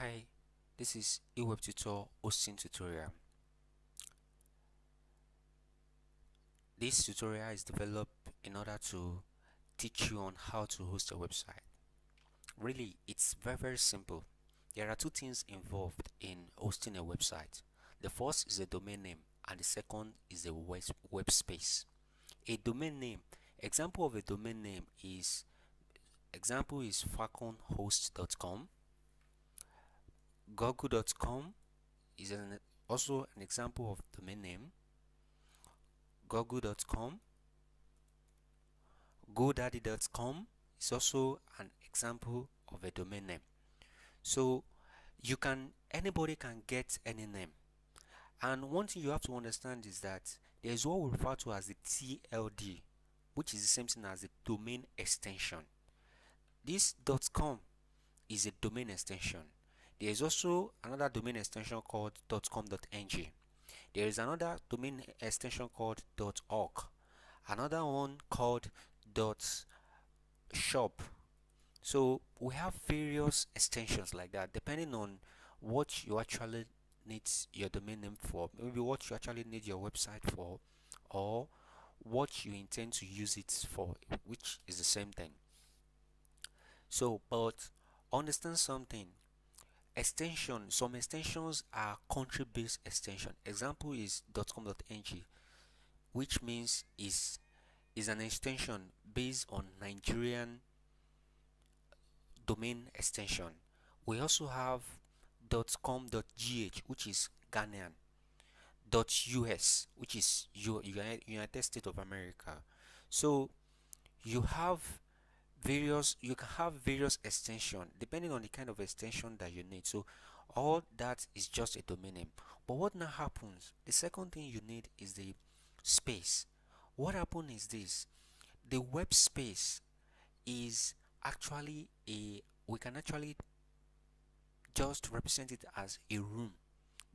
Hi, this is eWeb Tutor hosting tutorial. This tutorial is developed in order to teach you on how to host a website. Really, it's very simple. There are two things involved in hosting a website. The first is a domain name and the second is a web space. A domain name, example of a domain name is falconhost.com. Google.com is also an example of domain name. Google.com, GoDaddy.com is also an example of a domain name. So anybody can get any name. And one thing you have to understand is that there is what we refer to as the TLD, which is the same thing as the domain extension. This .com is a domain extension. There is also another domain extension called .com.ng. There is another domain extension called .org. Another one called .shop. So we have various extensions like that depending on what you actually need your domain name for, maybe what you actually need your website for, or what you intend to use it for, which is the same thing. So but understand something. Some extensions are country based extension. Example is .com.ng, which means is an extension based on Nigerian domain extension. We also have .com.gh, which is Ghanaian, .us, which is United States of America. So you can have various extension depending on the kind of extension that you need. So all that is just a domain name. But what now happens? The second thing you need is the space. What happens is this: the web space is actually we can actually just represent it as a room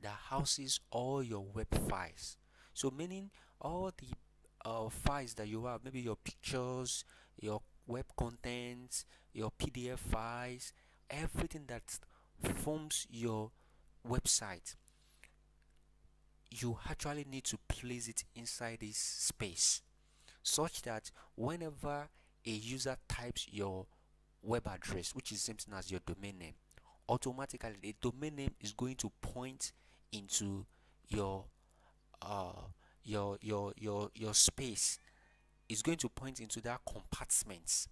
that houses all your web files. So meaning all the files that you have, maybe your pictures, your web contents, your PDF files, everything that forms your website, you actually need to place it inside this space such that whenever a user types your web address, which is the same thing as your domain name, automatically the domain name is going to point into your uh your space. It's going to point into that compartment.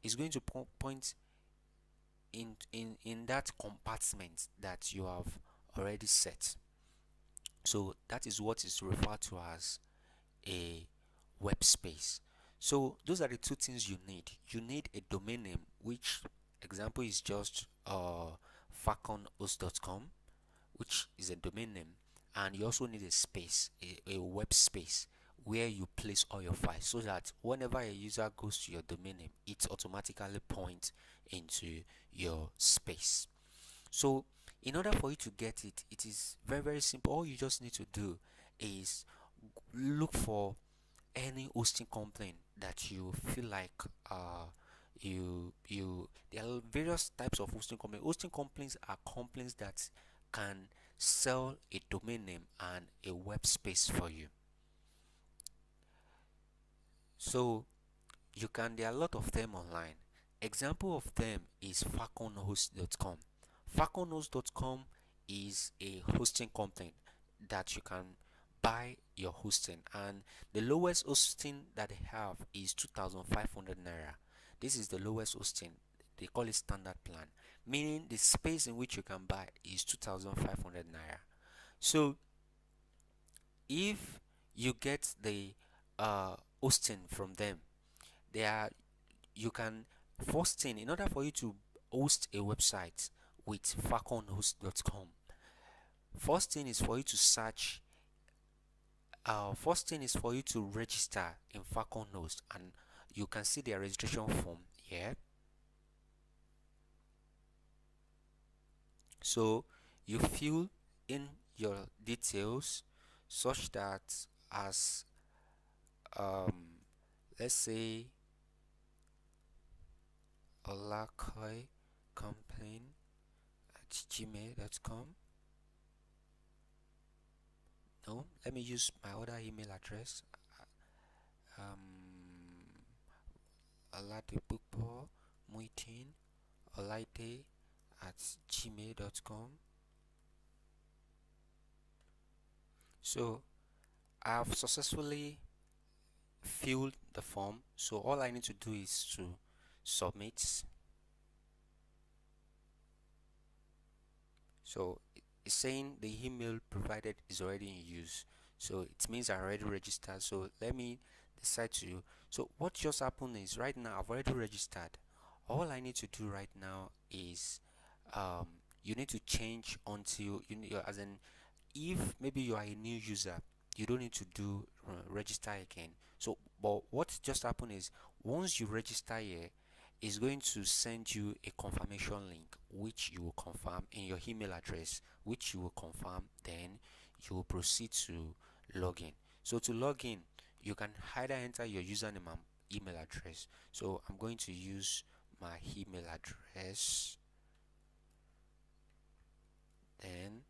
It's going to point in that compartment that you have already set. So that is what is referred to as a web space. So those are the two things you need. You need a domain name, which example is just falconhost.com, which is a domain name, and you also need a space, a web space where you place all your files so that whenever a user goes to your domain name, it automatically points into your space. So in order for you to get it, it is very simple. All you just need to do is look for any hosting complaint that you feel like there are various types of hosting complaints. Hosting complaints are complaints that can sell a domain name and a web space for you. So there are a lot of them online. Example of them is falconhost.com. Falconhost.com is a hosting company that you can buy your hosting, and the lowest hosting that they have is 2,500 naira. This is the lowest hosting. They call it standard plan, meaning the space in which you can buy is 2,500 naira. So if you get the hosting from them, they are you can first thing, in order for you to host a website with falconhost.com, first thing is for you to search first thing is for you to register in falconhost, and you can see their registration form here. So you fill in your details such that as let's say Olakoi campaign gmail.com. No, let me use my other email address. Oladipupo Muitin Olaide at gmail.com. So I've successfully filled the form, so all I need to do is to submit. So it's saying the email provided is already in use, so it means I already registered. So let me decide to. So what just happened is right now I've already registered. All I need to do right now is you need to change until you need, as in, if maybe you are a new user, you don't need to do register again. So but what just happened is once you register here, it's going to send you a confirmation link which you will confirm in your email address, which you will confirm, then you will proceed to log in. So to log in, you can either enter your username and email address. So I'm going to use my email address, then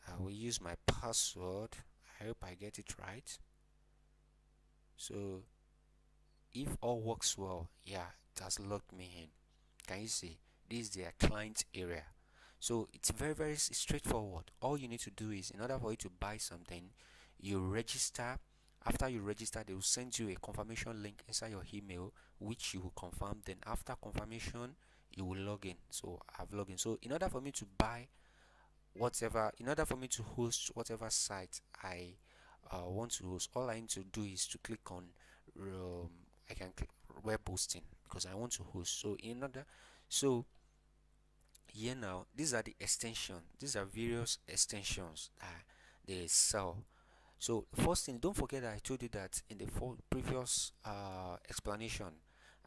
I will use my password. I hope I get it right. So if all works well, yeah, it has logged me in. Can you see? This is their client area. So it's very straightforward. All you need to do is, in order for you to buy something, you register. After you register, they will send you a confirmation link inside your email, which you will confirm. Then after confirmation, you will log in. So I've logged in. So in order for me to buy whatever, in order for me to host whatever site I want to host, all I need to do is to click on I can click web hosting because I want to host. So in order, so here now, these are the extension, these are various extensions that they sell. So first thing, don't forget that I told you that in the previous explanation,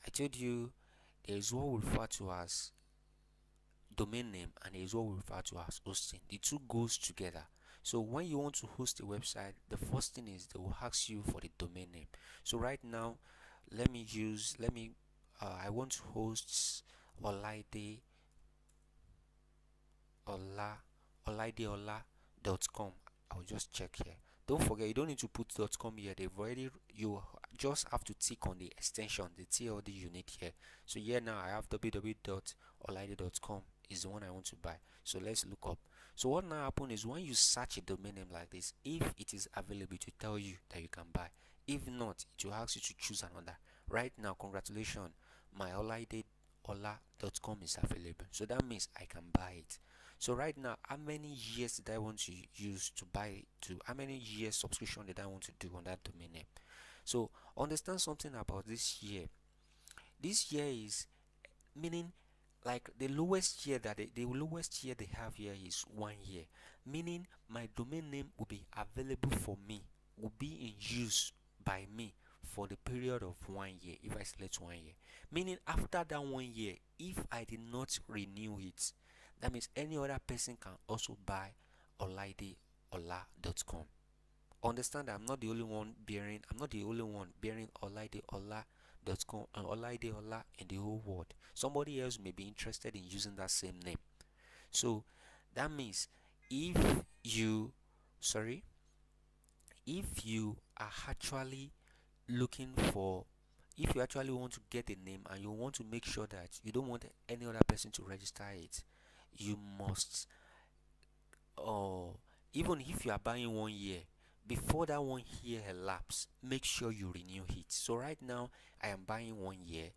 I told you there is what we refer to as domain name and is what we refer to as hosting. The two goes together. So when you want to host a website, the first thing is they will ask you for the domain name. So right now, I want to host Olaide olaideola.com. I'll just check here. Don't forget, you don't need to put .com here. You just have to tick on the extension, the TLD you need here. So here now I have www.olaide.com is the one I want to buy. So let's look up. So what now happen is when you search a domain name like this, if it is available to tell you that you can buy. If not, it will ask you to choose another. Right now, congratulations, my olaideola.com is available. So that means I can buy it. So right now, how many years did I want to use to buy to how many years subscription did I want to do on that domain name? So understand something about this year. This year is meaning like the lowest year the lowest year they have here is 1 year, meaning my domain name will be available for me, will be in use by me for the period of 1 year if I select 1 year. Meaning after that 1 year, if I did not renew it, that means any other person can also buy olaideola.com. Understand that I'm not the only one bearing olaideola.com and olaideola in the whole world. Somebody else may be interested in using that same name. So that means if you sorry if you are actually looking for if you actually want to get a name and you want to make sure that you don't want any other person to register it, you must, or even if you are buying 1 year, before that 1 year elapse, make sure you renew it. So right now I am buying 1 year,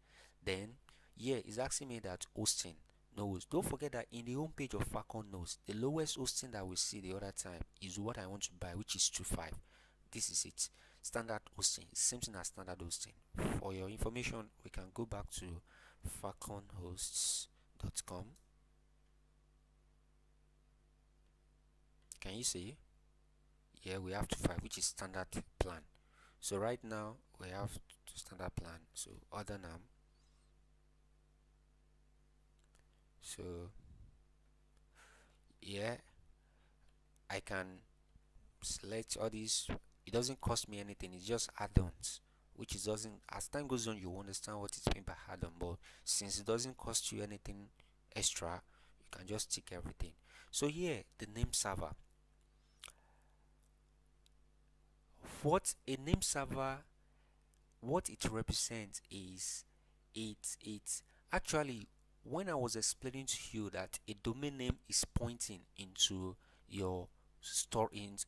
then yeah, it's asking me that hosting knows. Don't forget that in the home page of Falcon knows, the lowest hosting that we see the other time is what I want to buy, which is 25. This is it. Standard hosting, same thing as standard hosting. For your information, we can go back to falconhosts.com. Can you see? Yeah, we have 25, which is standard plan. So right now we have standard plan. So other now. So yeah, I can select all these. It doesn't cost me anything. It's just add-ons, which is doesn't. As time goes on, you understand what it's meant by add-on. But since it doesn't cost you anything extra, you You can just tick everything. So here, the name server. What a name server, what it represents is it actually, when I was explaining to you that a domain name is pointing into your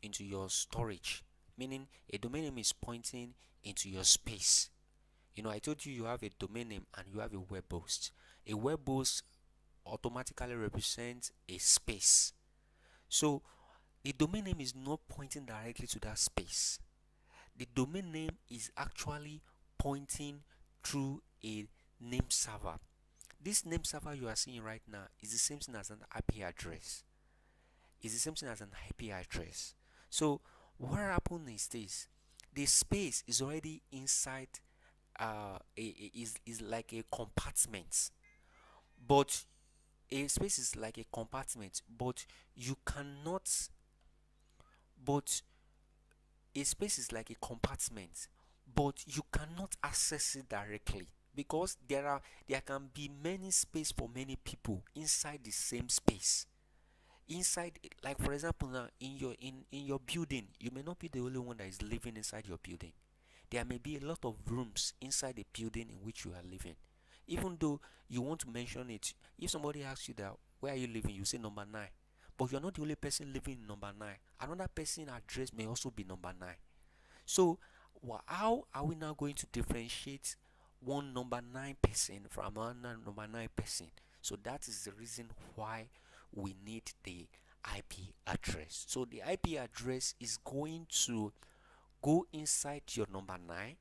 into your storage, meaning a domain name is pointing into your space. I told you have a domain name and you have a web host. A web host automatically represents a space. So the domain name is not pointing directly to that space. The domain name is actually pointing through a name server. This name server you are seeing right now is the same thing as an IP address. It's the same thing as an IP address. So what happened is this: the space is already inside is like a compartment, but a space is like a compartment, but you cannot but a space is like a compartment, but you cannot access it directly, because there can be many space for many people inside the same space. Inside, like for example, now in your building, you may not be the only one that is living inside your building. There may be a lot of rooms inside the building in which you are living. Even though you want to mention it, if somebody asks you that where are you living, you say number 9. But you're not the only person living in number 9. Another person address may also be number 9. So how are we now going to differentiate one number 9 person from another number 9 person? So that is the reason why we need the IP address. So the IP address is going to go inside your number 9,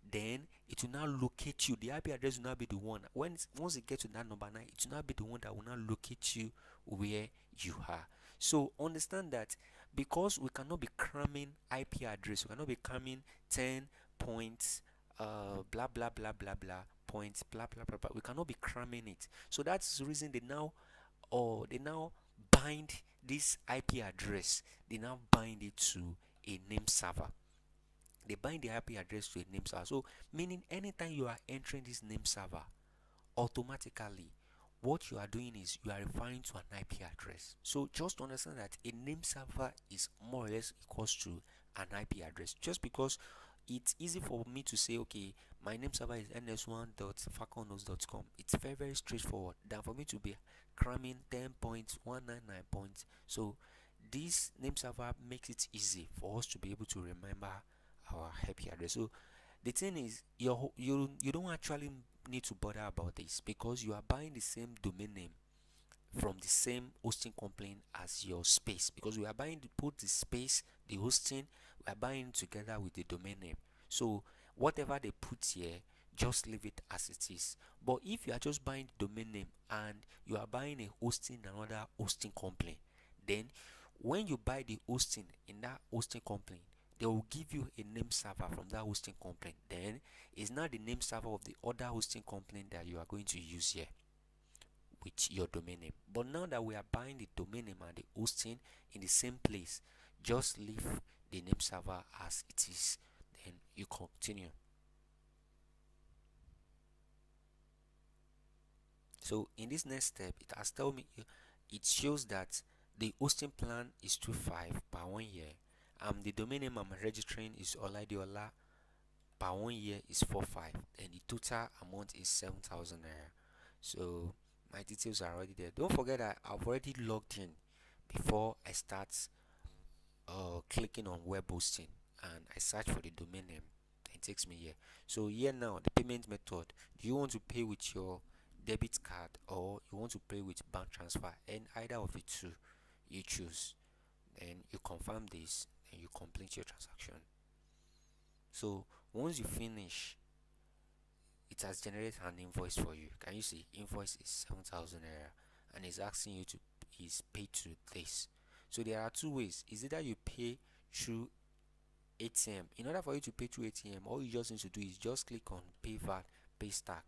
then it will now locate you. The IP address will now be the one, once it gets to that number 9, it will now be the one that will now locate you where you are. So understand that because we cannot be cramming IP address, we cannot be cramming 10 points blah blah blah blah blah points blah blah blah blah, we cannot be cramming it. So that's the reason they now bind this IP address, they now bind it to a name server. They bind the IP address to a name server. So meaning anytime you are entering this name server, automatically what you are doing is you are referring to an IP address. So just understand that a name server is more or less equals to an IP address. Just because it's easy for me to say, okay, my name server is ns1.falconhost.com. It's very, very straightforward than for me to be cramming 10 points, 199 points. So this name server makes it easy for us to be able to remember our IP address. So the thing is, you don't actually need to bother about this, because you are buying the same domain name from the same hosting company as your space, because we are buying both the space, the hosting, we are buying together with the domain name. So whatever they put here, just leave it as it is. But if you are just buying the domain name and you are buying a hosting another hosting company, then when you buy the hosting in that hosting company, they will give you a name server from that hosting company. Then it's not the name server of the other hosting company that you are going to use here with your domain name. But now that we are buying the domain name and the hosting in the same place, just leave the name server as it is. Then you continue. So in this next step, it has told me, it shows that the hosting plan is 25 per 1 year. The domain name I'm registering is Oladiola, per 1 year is 45, and the total amount is 7,000 naira. So my details are already there. Don't forget that I've already logged in before I start clicking on web hosting, and I search for the domain name. It takes me here. So here now, the payment method. Do you want to pay with your debit card or you want to pay with bank transfer? And either of the two you choose, then you confirm this and you complete your transaction. So once you finish, it has generated an invoice for you. Can you see? Invoice is 7,000 naira, and it's asking you to is pay to this. So there are two ways. Is either you pay through ATM. In order for you to pay through ATM, all you just need to do is just click on pay VAT, pay stack.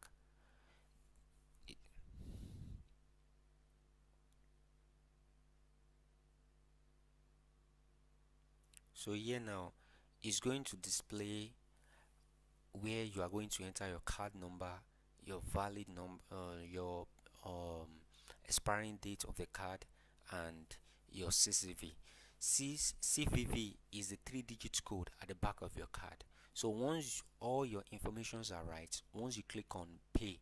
So here now it's going to display where you are going to enter your card number, your valid number, your expiring date of the card, and your CCV. CVV is the 3-digit code at the back of your card. So once all your informations are right, once you click on pay,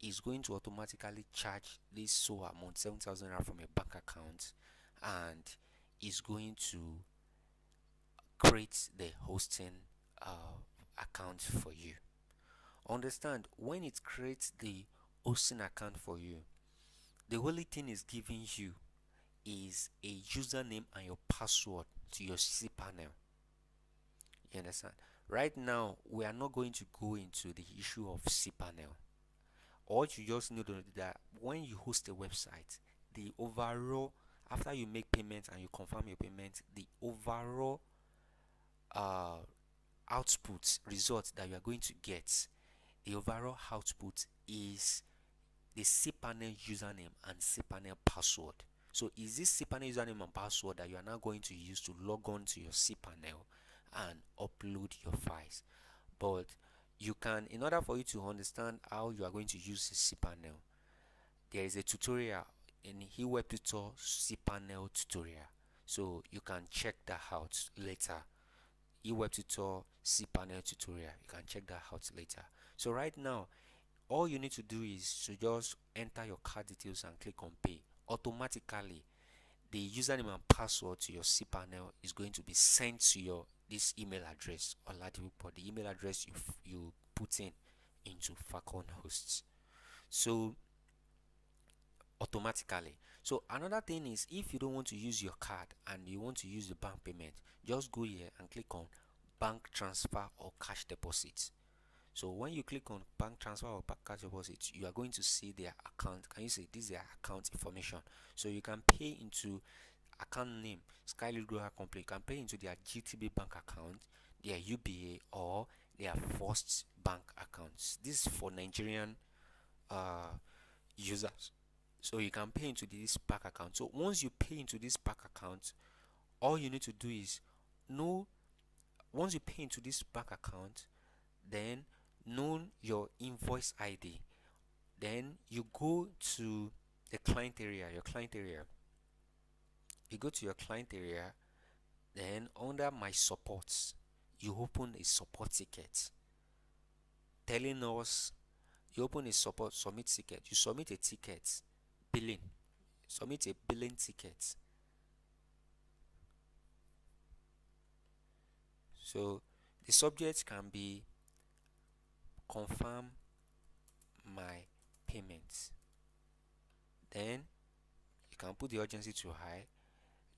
it's going to automatically charge this so amount 7,000 from your bank account, and is going to create the hosting account for you. Understand, when it creates the hosting account for you, the only thing it's giving you is a username and your password to your cPanel. You understand? Right now, we are not going to go into the issue of cPanel. All you just need to know that when you host a website, the overall, after you make payment and you confirm your payment, the overall uh, output result that you are going to get, the overall output is the cPanel username and cPanel password. So is this cPanel username and password that you are now going to use to log on to your cPanel and upload your files. But you can, in order for you to understand how you are going to use the cPanel, there is a tutorial in eWeb Tutor cPanel tutorial. So you can check that out later. eWeb Tutor cPanel tutorial. You can check that out later. So right now, all you need to do is to just enter your card details and click on pay. Automatically, the username and password to your cPanel is going to be sent to your this email address, or the email address you put in into Falcon Hosts. So automatically. So another thing is, if you don't want to use your card and you want to use the bank payment, just go here and click on bank transfer or cash deposit. So when you click on bank transfer or cash deposit, you are going to see their account. Can you see this is their account information? So you can pay into account name Skylead Global Company. You can pay into their GTB bank account, their UBA, or their First Bank accounts. This is for Nigerian users. So you can pay into this bank account. So once you pay into this bank account, all you need to do is know, once you pay into this bank account, then know your invoice ID. Then you go to the client area, your client area. You go to your client area, then under my supports, you open a support ticket telling us, you open a support submit ticket, you submit a ticket, billing, submit a billing ticket. So the subject can be confirm my payments. Then you can put the urgency to high.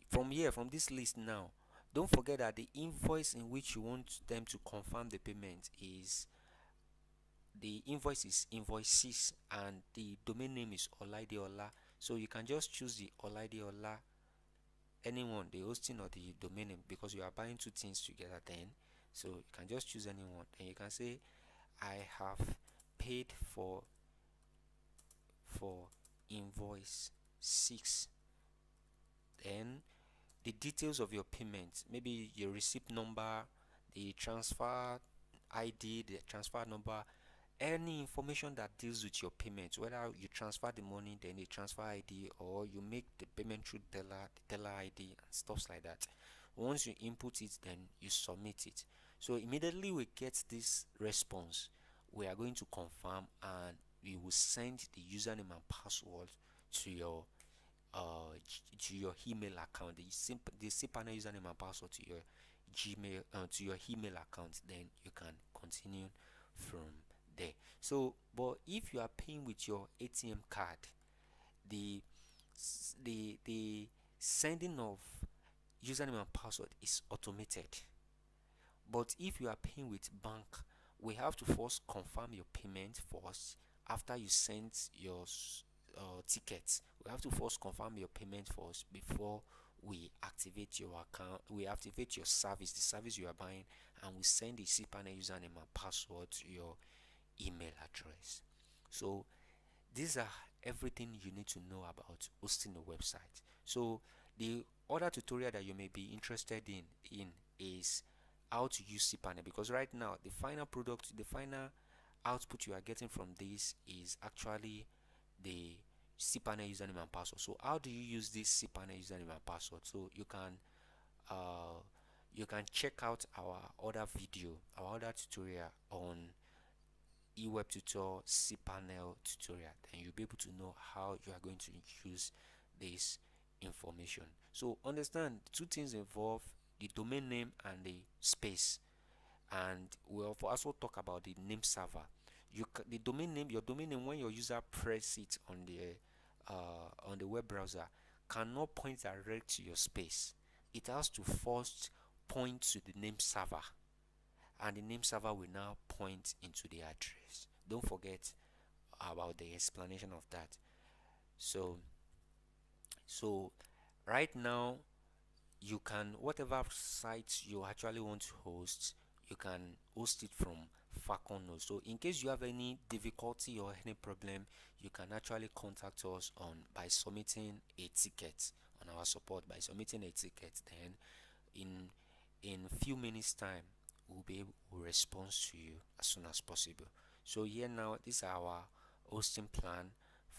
From here, from this list now, don't forget that the invoice in which you want them to confirm the payment is, the invoice is invoices, and the domain name is Olaideola. So you can just choose the Olaideola, anyone, the hosting or the domain name, because you are buying two things together. Then so you can just choose anyone, and you can say I have paid for invoice 6. Then the details of your payment, maybe your receipt number, the transfer ID, the transfer number, any information that deals with your payment, whether you transfer the money, then the transfer ID, or you make the payment through teller, the teller ID, and stuff like that. Once you input it, then you submit it. So immediately we get this response, we are going to confirm, and we will send the username and password to your email account, the cPanel username and password to your Gmail, to your email account. Then you can continue from there. So but if you are paying with your ATM card, the the sending of username and password is automated. But if you are paying with bank, we have to first confirm your payment first. After you send your tickets, we have to first confirm your payment first before we activate your account. We activate your service, the service you are buying, and we send the cPanel username and password to your email address. So these are everything you need to know about hosting a website. So the other tutorial that you may be interested in is how to use cPanel, because right now the final product, the final output you are getting from this is actually the cPanel username and password. So how do you use this cPanel username and password? So uh, you can check out our other video, our other tutorial on eWebTutor cPanel tutorial. Then you'll be able to know how you are going to use this information. So understand two things involve the domain name and the space, and we'll also talk about the name server. The domain name, your domain name, when your user press it on the web browser, cannot point direct to your space. It has to first point to the name server, and the name server will now point into the address. Don't forget about the explanation of that. So so right now, you can, whatever site you actually want to host, you can host it from Falcon Node. So in case you have any difficulty or any problem, you can actually contact us on by submitting a ticket on our support. By submitting a ticket, then in few minutes time, we'll be able to respond to you as soon as possible. So here now, this is our hosting plan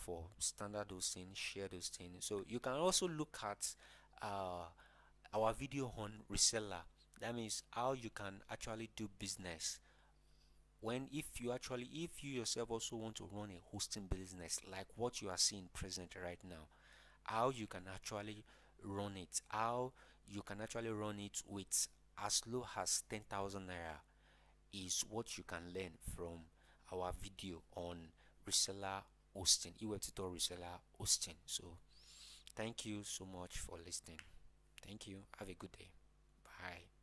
for standard hosting, shared hosting. So you can also look at our video on reseller. That means how you can actually do business when, if you yourself also want to run a hosting business like what you are seeing present right now, how you can actually run it, how you can actually run it with as low as 10,000 naira is what you can learn from our video on reseller hosting, eWebTutor reseller hosting. So thank you so much for listening. Thank you. Have a good day. Bye.